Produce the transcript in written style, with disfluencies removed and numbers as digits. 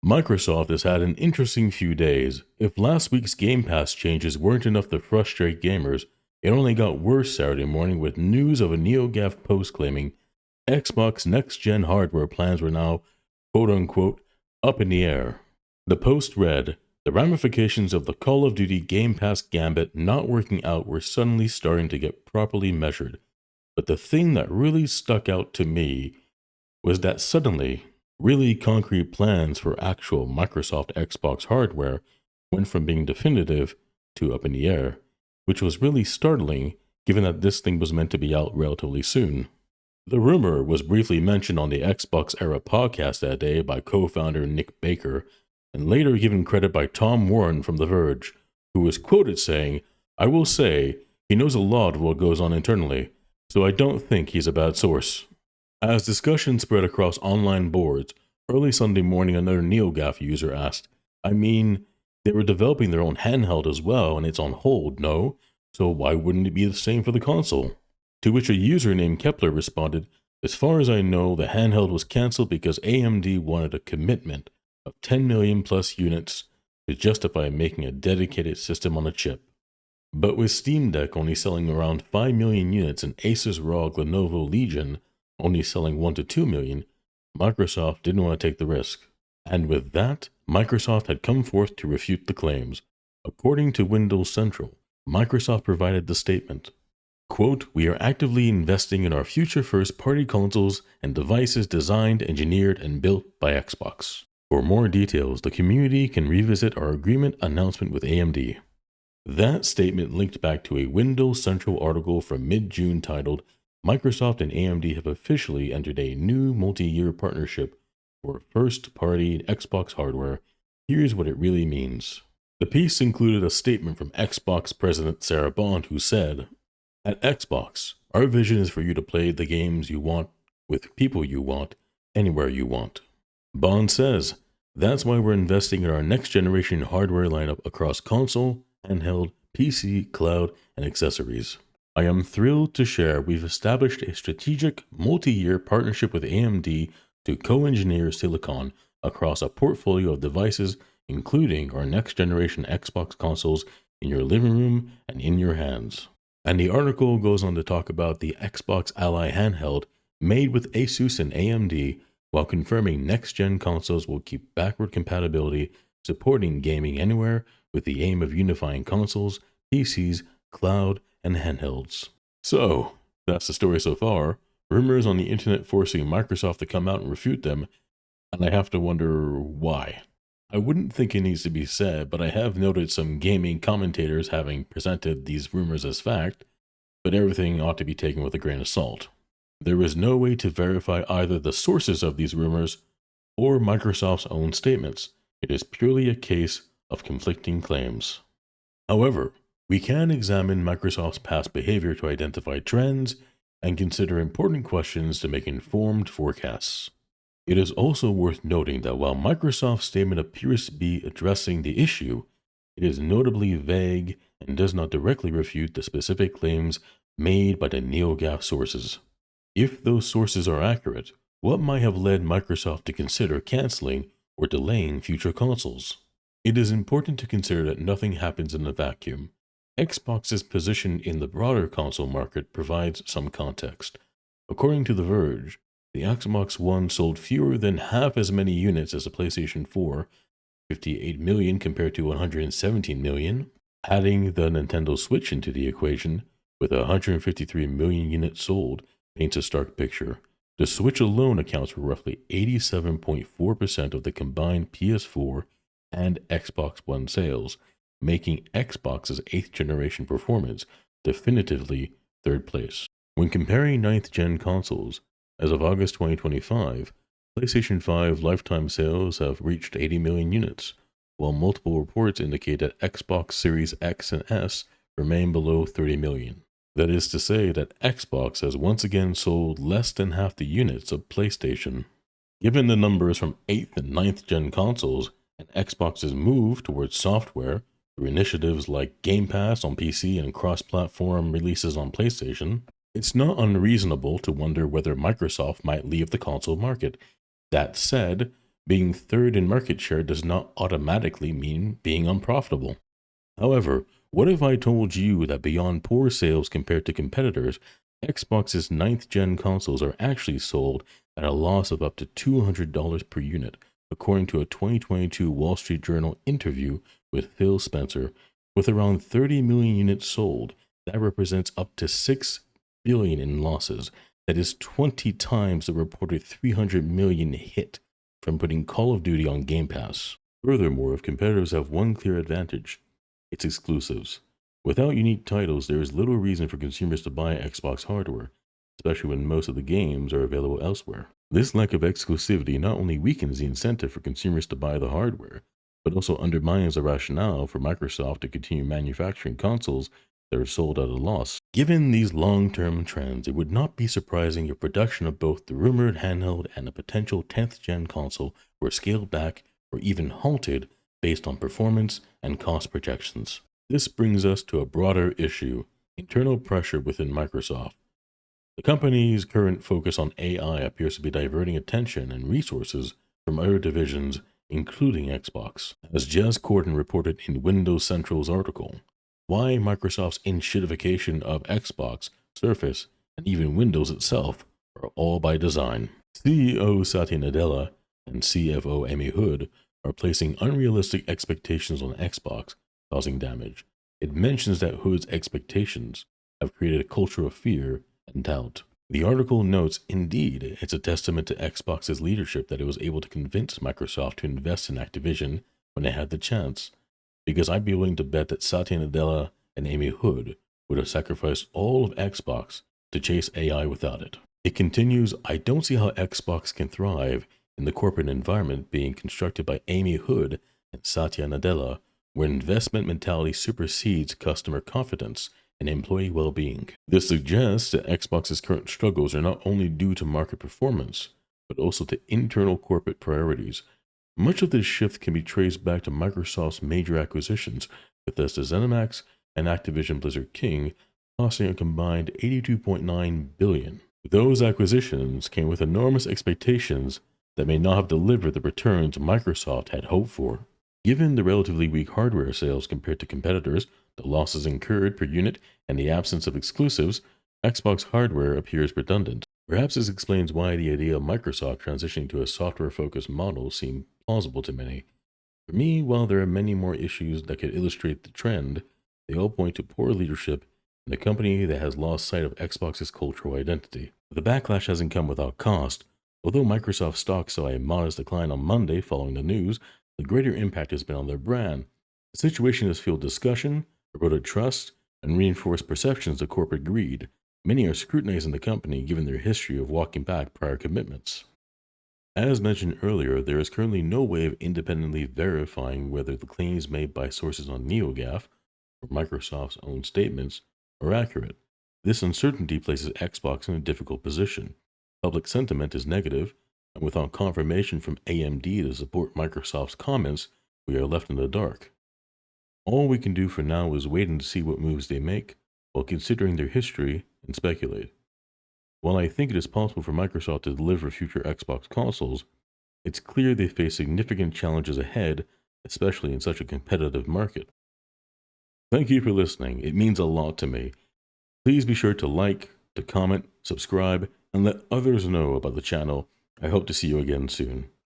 Microsoft has had an interesting few days. If last week's Game Pass changes weren't enough to frustrate gamers, it only got worse Saturday morning with news of a NeoGAF post claiming Xbox next-gen hardware plans were now, quote-unquote, up in the air. The post read, the ramifications of the Call of Duty Game Pass gambit not working out were suddenly starting to get properly measured. But the thing that really stuck out to me was that suddenly, really concrete plans for actual Microsoft Xbox hardware went from being definitive to up in the air, which was really startling given that this thing was meant to be out relatively soon. The rumor was briefly mentioned on the Xbox Era podcast that day by co-founder Nick Baker, and later given credit by Tom Warren from The Verge, who was quoted saying, "I will say, he knows a lot of what goes on internally, so I don't think he's a bad source." As discussion spread across online boards, early Sunday morning another NeoGAF user asked, I mean, they were developing their own handheld as well and it's on hold, no? So why wouldn't it be the same for the console? To which a user named Kepler responded, as far as I know, the handheld was cancelled because AMD wanted a commitment of 10 million plus units to justify making a dedicated system on a chip. But with Steam Deck only selling around 5 million units and Asus ROG Lenovo Legion only selling 1 to 2 million, Microsoft didn't want to take the risk. And with that, Microsoft had come forth to refute the claims. According to Windows Central, Microsoft provided the statement, quote, we are actively investing in our future first-party consoles and devices designed, engineered, and built by Xbox. For more details, the community can revisit our agreement announcement with AMD. That statement linked back to a Windows Central article from mid-June titled, Microsoft and AMD have officially entered a new multi-year partnership for first-party Xbox hardware. Here's what it really means. The piece included a statement from Xbox President Sarah Bond who said, at Xbox, our vision is for you to play the games you want with people you want, anywhere you want. Bond says, that's why we're investing in our next-generation hardware lineup across console, handheld, PC, cloud, and accessories. I am thrilled to share we've established a strategic multi-year partnership with AMD to co-engineer silicon across a portfolio of devices, including our next-generation Xbox consoles in your living room and in your hands. And the article goes on to talk about the Xbox Ally handheld made with Asus and AMD, while confirming next-gen consoles will keep backward compatibility, supporting gaming anywhere with the aim of unifying consoles, PCs, cloud, and handhelds. So, that's the story so far. Rumors on the internet forcing Microsoft to come out and refute them, and I have to wonder why. I wouldn't think it needs to be said, but I have noted some gaming commentators having presented these rumors as fact, but everything ought to be taken with a grain of salt. There is no way to verify either the sources of these rumors or Microsoft's own statements. It is purely a case of conflicting claims. However, we can examine Microsoft's past behavior to identify trends and consider important questions to make informed forecasts. It is also worth noting that while Microsoft's statement appears to be addressing the issue, it is notably vague and does not directly refute the specific claims made by the NeoGAF sources. If those sources are accurate, what might have led Microsoft to consider canceling or delaying future consoles? It is important to consider that nothing happens in a vacuum. Xbox's position in the broader console market provides some context. According to The Verge, the Xbox One sold fewer than half as many units as the PlayStation 4, 58 million compared to 117 million. Adding the Nintendo Switch into the equation, with 153 million units sold, paints a stark picture. The Switch alone accounts for roughly 87.4% of the combined PS4 and Xbox One sales, making Xbox's 8th generation performance definitively third place. When comparing 9th gen consoles, as of August 2025, PlayStation 5 lifetime sales have reached 80 million units, while multiple reports indicate that Xbox Series X and S remain below 30 million. That is to say that Xbox has once again sold less than half the units of PlayStation. Given the numbers from 8th and 9th gen consoles and Xbox's move towards software, through initiatives like Game Pass on PC and cross-platform releases on PlayStation, it's not unreasonable to wonder whether Microsoft might leave the console market. That said, Being third in market share does not automatically mean being unprofitable. However, what if I told you that beyond poor sales compared to competitors, Xbox's ninth gen consoles are actually sold at a loss of up to $200 per unit, according to a 2022 Wall Street Journal interview with Phil Spencer? With around 30 million units sold, that represents up to 6 billion in losses. That is 20 times the reported 300 million hit from putting Call of Duty on Game Pass. Furthermore, if competitors have one clear advantage, it's exclusives. Without unique titles, there is little reason for consumers to buy Xbox hardware, especially when most of the games are available elsewhere. This lack of exclusivity not only weakens the incentive for consumers to buy the hardware, but also undermines the rationale for Microsoft to continue manufacturing consoles that are sold at a loss. Given these long-term trends, it would not be surprising if production of both the rumored handheld and a potential 10th gen console were scaled back or even halted based on performance and cost projections. This brings us to a broader issue: internal pressure within Microsoft. The company's current focus on AI appears to be diverting attention and resources from other divisions, including Xbox. As Jez Corden reported in Windows Central's article, why Microsoft's enshittification of Xbox, Surface, and even Windows itself are all by design. CEO Satya Nadella and CFO Amy Hood are placing unrealistic expectations on Xbox, causing damage. It mentions that Hood's expectations have created a culture of fear and doubt. The article notes, indeed, it's a testament to Xbox's leadership that it was able to convince Microsoft to invest in Activision when it had the chance, because I'd be willing to bet that Satya Nadella and Amy Hood would have sacrificed all of Xbox to chase AI without it. It continues, I don't see how Xbox can thrive in the corporate environment being constructed by Amy Hood and Satya Nadella, where investment mentality supersedes customer confidence and employee well-being. This suggests that Xbox's current struggles are not only due to market performance, but also to internal corporate priorities. Much of this shift can be traced back to Microsoft's major acquisitions, Bethesda ZeniMax and Activision Blizzard King, costing a combined $82.9 billion. Those acquisitions came with enormous expectations that may not have delivered the returns Microsoft had hoped for. Given the relatively weak hardware sales compared to competitors, the losses incurred per unit, and the absence of exclusives, Xbox hardware appears redundant. Perhaps this explains why the idea of Microsoft transitioning to a software-focused model seemed plausible to many. For me, while there are many more issues that could illustrate the trend, they all point to poor leadership and a company that has lost sight of Xbox's cultural identity. The backlash hasn't come without cost. Although Microsoft stock saw a modest decline on Monday following the news, the greater impact has been on their brand. The situation has fueled discussion, eroded trust, and reinforced perceptions of corporate greed. Many are scrutinizing the company given their history of walking back prior commitments. As mentioned earlier, there is currently no way of independently verifying whether the claims made by sources on NeoGAF, or Microsoft's own statements, are accurate. This uncertainty places Xbox in a difficult position. Public sentiment is negative, and without confirmation from AMD to support Microsoft's comments, we are left in the dark. All we can do for now is wait and see what moves they make, while considering their history and speculate. While I think it is possible for Microsoft to deliver future Xbox consoles, it's clear they face significant challenges ahead, especially in such a competitive market. Thank you for listening. It means a lot to me. Please be sure to like, to comment, subscribe, and let others know about the channel. I hope to see you again soon.